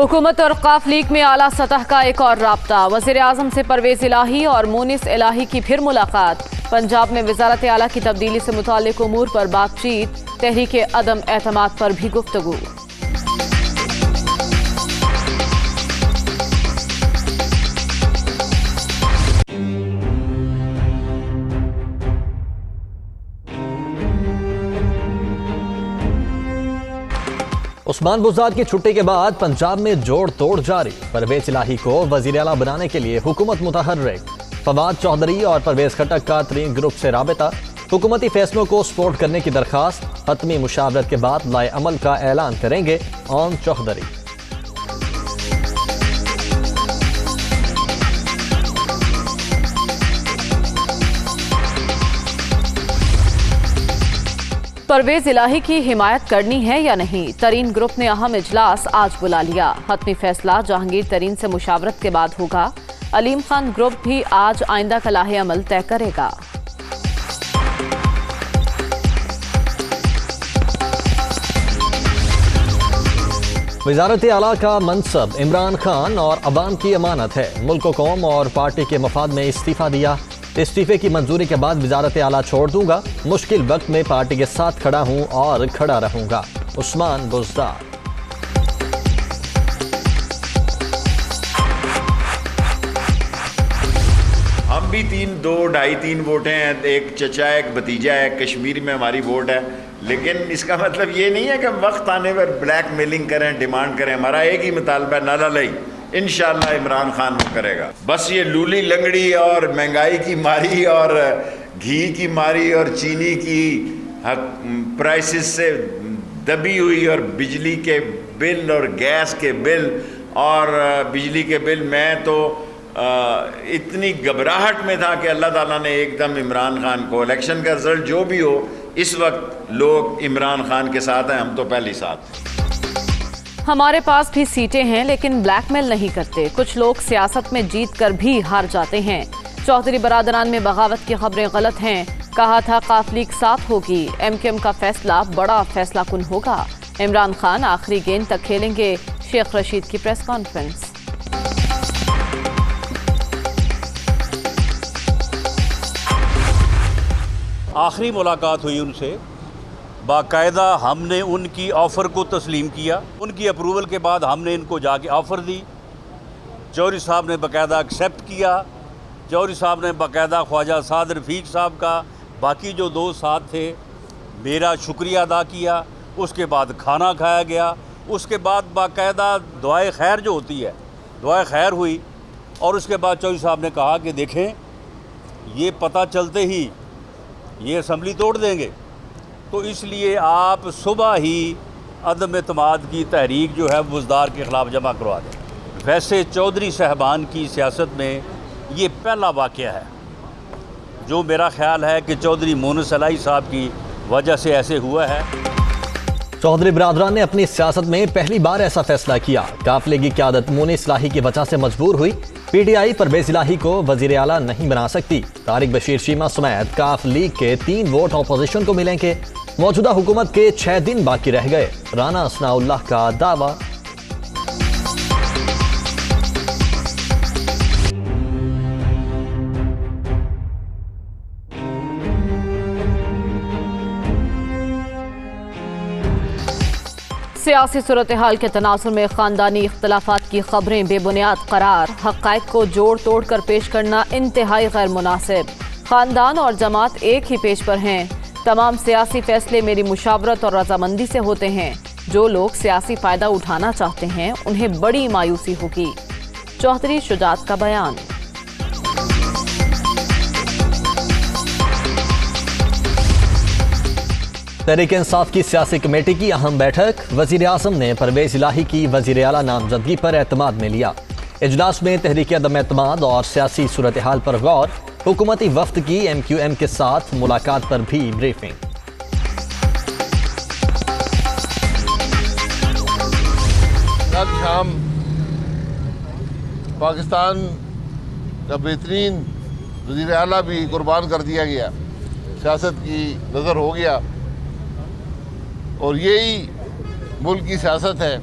हुकूमत और काफ लीग में आला सतह का एक और राब्ता। वज़ीर आज़म से परवेज इलाही और मोनिस इलाही की फिर मुलाकात। पंजाब में वज़ारत आला की तब्दीली से मुताल्लिक उमूर पर बातचीत। तहरीक अदम एतमाद पर भी गुफ्तगू। उस्मान बुज़दार की छुट्टी के बाद पंजाब में जोड़ तोड़ जारी। परवेज इलाही को वज़ीर आला बनाने के लिए हुकूमत मुतहर्रिक। फवाद चौधरी और परवेज खटक का 3 ग्रुप से राबिता। हुकूमती फैसलों को सपोर्ट करने की दरखास्त। हतमी मुशावरत के बाद लाए अमल का ऐलान करेंगे ओम चौधरी। परवेज इलाही की हिमायत करनी है या नहीं, तरीन ग्रुप ने अहम इजलास आज बुला लिया। हतमी फैसला जहांगीर तरीन से मुशावरत के बाद होगा। अलीम खान ग्रुप भी आज आइंदा का लाहे अमल तय करेगा। वज़ारत आला का मनसब इमरान खान और अवाम की अमानत है। मुल्क कौम और पार्टी के मफाद में इस्तीफा दिया। इस्तीफे की मंजूरी के बाद वज़ारत आला छोड़ दूंगा। मुश्किल वक्त में पार्टी के साथ खड़ा हूं और खड़ा रहूंगा। उस्मान बुज़दार। हम भी 2.5-3 वोट हैं, एक चचा है, एक भतीजा है, कश्मीर में हमारी वोट है। लेकिन इसका मतलब ये नहीं है कि हम वक्त आने पर ब्लैक मेलिंग करें, डिमांड करें। हमारा एक ही मुतालबा है, नाला लई इंशाअल्लाह इमरान खान वो करेगा। बस ये लूली लंगड़ी और महंगाई की मारी और घी की मारी और चीनी की प्राइसेस से दबी हुई और बिजली के बिल और गैस के बिल और बिजली के बिल, मैं तो इतनी घबराहट में था कि अल्लाह ताला ने एकदम इमरान खान को, इलेक्शन का रिजल्ट जो भी हो, इस वक्त लोग इमरान खान के साथ हैं, हम तो पहले साथ। हमारे पास भी सीटें हैं लेकिन ब्लैकमेल नहीं करते। कुछ लोग सियासत में जीत कर भी हार जाते हैं। चौधरी बरादरान में बगावत की खबरें गलत हैं। कहा था काफ लीग साथ होगी। MQM का फैसला बड़ा फैसला कुन होगा। इमरान खान आखिरी गेंद तक खेलेंगे। शेख रशीद की प्रेस कॉन्फ्रेंस। आखिरी मुलाकात हुई उनसे, बाकायदा हमने उनकी ऑफ़र को तस्लीम किया। उनकी अप्रूवल के बाद हमने इनको जाके ऑफ़र दी। चौधरी साहब ने बाकायदा एक्सेप्ट किया। चौधरी साहब ने बाकायदा ख्वाजा साद रफ़ीक साहब का, बाकी जो दोस्त साथ थे, मेरा शुक्रिया अदा किया। उसके बाद खाना खाया गया। उसके बाद बाकायदा दुआए खैर जो होती है, दुआए खैर हुई। और उसके बाद चौधरी साहब ने कहा कि देखें, ये पता चलते ही ये असम्बली तोड़ देंगे, तो इसलिए आप सुबह ही अदम एतमाद की तहरीक जो है बुज़दार के ख़िलाफ़ जमा करवा दें। वैसे चौधरी साहबान की सियासत में ये पहला वाक़या है जो मेरा ख़्याल है कि चौधरी मोनिस इलाही साहब की वजह से ऐसे हुआ है। चौधरी बरादरान ने अपनी सियासत में पहली बार ऐसा फैसला किया। काफिले की क़यादत मोनिस इलाही की वजह से मजबूर हुई। PTI परवेज इलाही को वज़ीर आला नहीं बना सकती। तारिक बशीर शीमा समेत काफ लीग के 3 वोट अपोजिशन को मिलेंगे। मौजूदा हुकूमत के 6 दिन बाकी रह गए। राना असनाउल्लाह का दावा। सियासी सूरत हाल के तनाजुर में खानदानी इख्तलाफात की खबरें बेबुनियाद करार। हक़ाइक़ को जोड़ तोड़ कर पेश करना इंतहाई गैर मुनासिब। खानदान और जमात एक ही पेज पर हैं। तमाम सियासी फैसले मेरी मुशावरत और रजामंदी से होते हैं। जो लोग सियासी फ़ायदा उठाना चाहते हैं उन्हें बड़ी मायूसी होगी। चौधरी शुजात का बयान। तहरीक इंसाफ की सियासी कमेटी की अहम बैठक। वज़ीर आज़म ने परवेज इलाही की वज़ीर आला नामजदगी पर एतमाद में लिया। इजलास में तहरीक अदम एतमाद और सियासी सूरत हाल पर गौर। हुकूमती वफ्द की MQM के साथ मुलाकात पर भी ब्रीफिंग। कल शाम पाकिस्तान का बेहतरीन वज़ीर आला भी कुर्बान कर दिया गया। सियासत की नज़र हो गया और यही मुल्क की सियासत है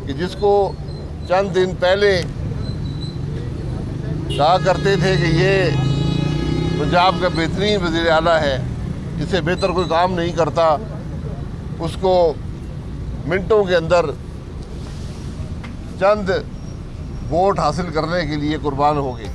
कि जिसको चंद दिन पहले कहा करते थे कि ये पंजाब का बेहतरीन वज़ीर आला है, इससे बेहतर कोई काम नहीं करता, उसको मिनटों के अंदर चंद वोट हासिल करने के लिए कुर्बान हो गए।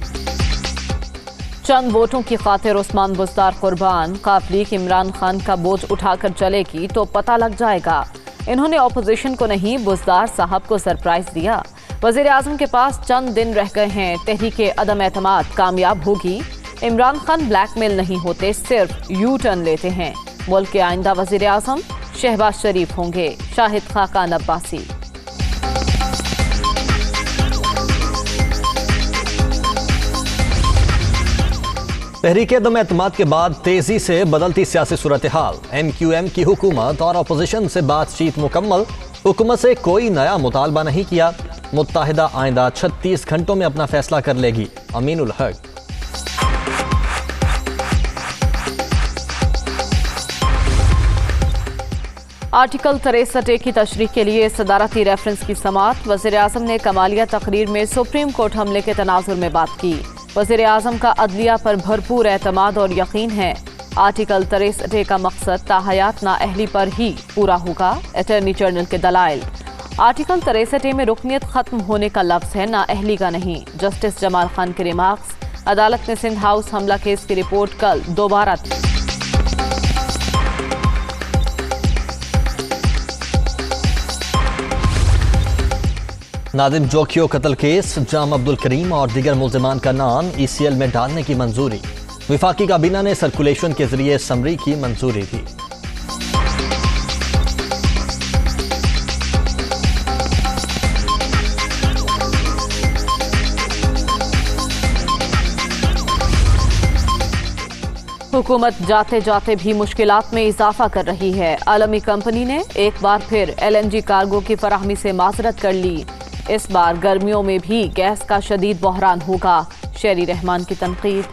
चंद वोटों की खातिर उस्मान बुज़दार कुर्बान। काफिले की इमरान खान का बोझ उठाकर चलेगी तो पता लग जाएगा। इन्होंने ऑपोजिशन को नहीं, बुज़दार साहब को सरप्राइज दिया। वज़ीर आज़म के पास चंद दिन रह गए हैं, तहरीके अदम एतमाद कामयाब होगी। इमरान खान ब्लैकमेल नहीं होते, सिर्फ यू टर्न लेते हैं। मुल्क के आइंदा वज़ीर आज़म शहबाज शरीफ होंगे। शाहिद खाकान अब्बासी। तहरीके अदम एतमाद के बाद तेजी से बदलती सियासी सूरत हाल। MQM की हुकूमत और अपोजिशन से बातचीत मुकम्मल। हुकूमत से कोई नया मुतालबा नहीं किया। मुत्ताहिदा आइंदा 36 घंटों में अपना फैसला कर लेगी। अमीनुल हक। आर्टिकल 63 की तशरीह के लिए सदारती रेफरेंस की समाअत। वज़ीर आज़म ने कमालिया तकरीर में सुप्रीम कोर्ट हमले के तनाजुर में बात की। वज़ीर आज़म का अदलिया पर भरपूर एतमाद और यकीन है। आर्टिकल 63 का मकसद ताहयात नाअहली पर ही पूरा होगा। अटॉर्नी जनरल के दलाइल। आर्टिकल 63 में रुकनियत खत्म होने का लफ्ज़ है, नाअहली का नहीं। जस्टिस जमाल खान के रिमार्क्स। अदालत ने सिंध हाउस हमला केस की रिपोर्ट कल दोबारा नादिम जोखियो कत्ल केस, जाम अब्दुल करीम और दीगर मुल्जिमान का नाम ECL में डालने की मंजूरी। विफाकी काबीना ने सर्कुलेशन के जरिए समरी की मंजूरी दी। हुकूमत जाते जाते भी मुश्किलात में इजाफा कर रही है। आलमी कंपनी ने एक बार फिर LNG कार्गो की फराहमी से माजरत कर ली। इस बार गर्मियों में भी गैस का शदीद बहरान होगा। शेरी रहमान की तनकीद।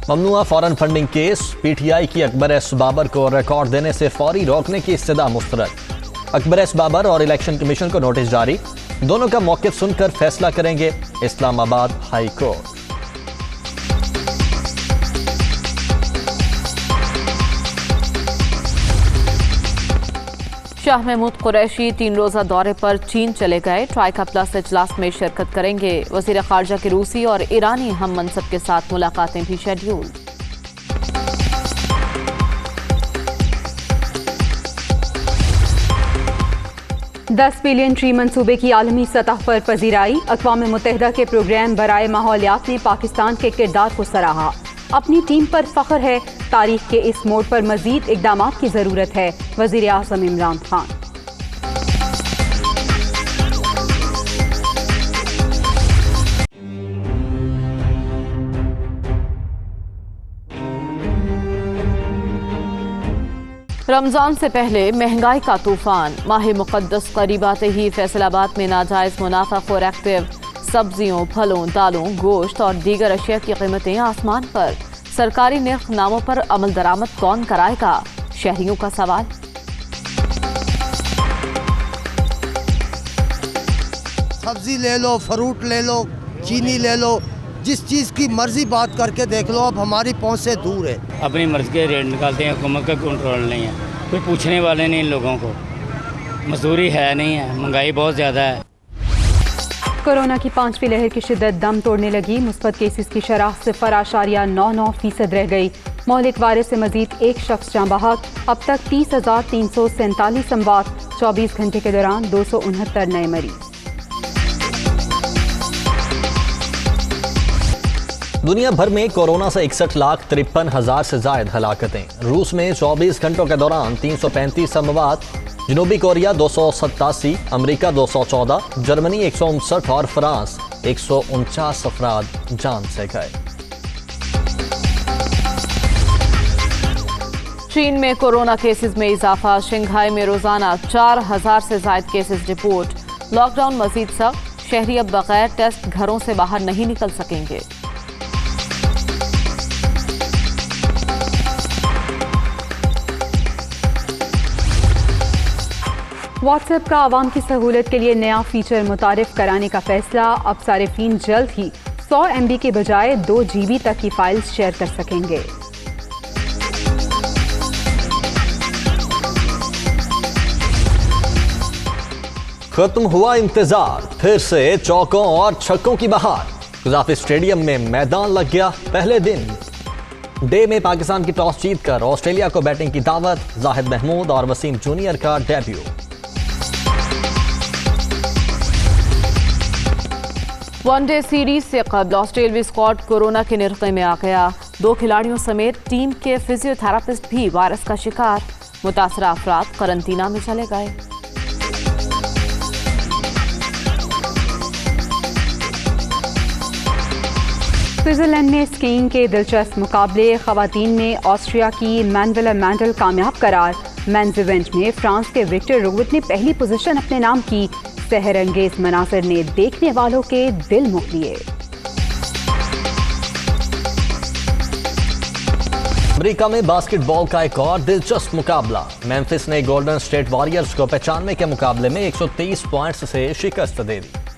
ममनुआ फॉरेन फंडिंग केस। PTI की अकबर एस बाबर को रिकॉर्ड देने से फौरी रोकने की इस्तदा मुस्तरद। अकबर एस बाबर और इलेक्शन कमीशन को नोटिस जारी। दोनों का मौक़िफ़ सुनकर फैसला करेंगे इस्लामाबाद हाई कोर्ट। शाह महमूद कुरैशी 3 रोज़ा दौरे पर चीन चले गए। ट्राइका प्लस इजलास में शिरकत करेंगे। वज़ीर ख़ारजा के रूसी और ईरानी हम मनसब के साथ मुलाकातें भी शेड्यूल। 10 बिलियन ट्री मंसूबे की आलमी सतह पर पजीराई। अक़वाम मुत्तहिदा के प्रोग्राम बराए माहौलियात ने पाकिस्तान के किरदार को सराहा। अपनी टीम पर फख्र है। तारीख के इस मोड़ पर मजीद इक़दामात की ज़रूरत है। वज़ीर आज़म इमरान खान। रमजान से पहले महंगाई का तूफान। माह मुक़द्दस करीब आते ही फैसलाबाद में नाजायज़ मुनाफाखोर एक्टिव। सब्जियों, फलों, दालों, गोश्त और दीगर अशिया की कीमतें आसमान पर। सरकारी निर्ख नामों पर अमल दरामद कौन कराएगा? शहरियों का सवाल। सब्जी ले लो, फ्रूट ले लो, चीनी ले लो, जिस चीज़ की मर्जी बात करके देख लो, अब हमारी पहुंच से दूर है। अपनी मर्जी के रेट निकालते हैं, हुकूमत का कंट्रोल नहीं है, कोई पूछने वाले नहीं इन लोगों को। मजदूरी है नहीं है, महंगाई बहुत ज़्यादा है। कोरोना की 5वीं लहर की शिद्दत दम तोड़ने लगी। मुस्बत केसेस की शरह 0.99% रह गई। मौलिक वायरस से मजीद एक शख्स जाँ बहक। अब तक 30,347 अमवात। 24 घंटे के दौरान 269 नए मरीज। दुनिया भर में कोरोना से 61,53,000 से जायद हलाकतें। रूस में 24 घंटों के दौरान 335 अमवात। जनूबी कोरिया 287, अमेरिका 214, जर्मनी 159 और फ्रांस 149 अफराद जान से गए। चीन में कोरोना केसेस में इजाफा। शंघाई में रोजाना 4,000 से जायद केसेस रिपोर्ट। लॉकडाउन मजीद सख्त। शहरी अब बगैर टेस्ट घरों से बाहर नहीं निकल सकेंगे। व्हाट्सएप का आवाम की सहूलत के लिए नया फीचर मुतारिफ कराने का फैसला। अब सारिफीन जल्द ही 100 MB के बजाय 2 GB तक की फाइल्स शेयर कर सकेंगे। खत्म हुआ इंतजार, फिर से चौकों और छक्कों की बहार। कज़ाफ़ी स्टेडियम में मैदान लग गया पहले दिन। डे में पाकिस्तान की टॉस जीतकर ऑस्ट्रेलिया को बैटिंग की दावत। जाहिद महमूद और वसीम जूनियर का डेब्यू। वनडे सीरीज से कबल ऑस्ट्रेलियावी स्क्वाड कोरोना के निर्क़े में आ गया। 2 खिलाड़ियों समेत टीम के फिजियोथेरापिस्ट भी वायरस का शिकार। मुतासरा अफराद करंतना में चले गए। स्विट्जरलैंड में स्कीइंग के दिलचस्प मुकाबले। खवातीन में ऑस्ट्रिया की मैनुएला मैंडल कामयाब करार। मेंस इवेंट में फ्रांस के विक्टर रूट ने पहली पोजीशन अपने नाम की। सहरंगेज मनाज़र ने देखने वालों के दिल मोह लिए। अमेरिका में बास्केटबॉल का एक और दिलचस्प मुकाबला। मेम्फिस ने गोल्डन स्टेट वॉरियर्स को 95 के मुकाबले में 130 पॉइंट्स से शिकस्त दे दी।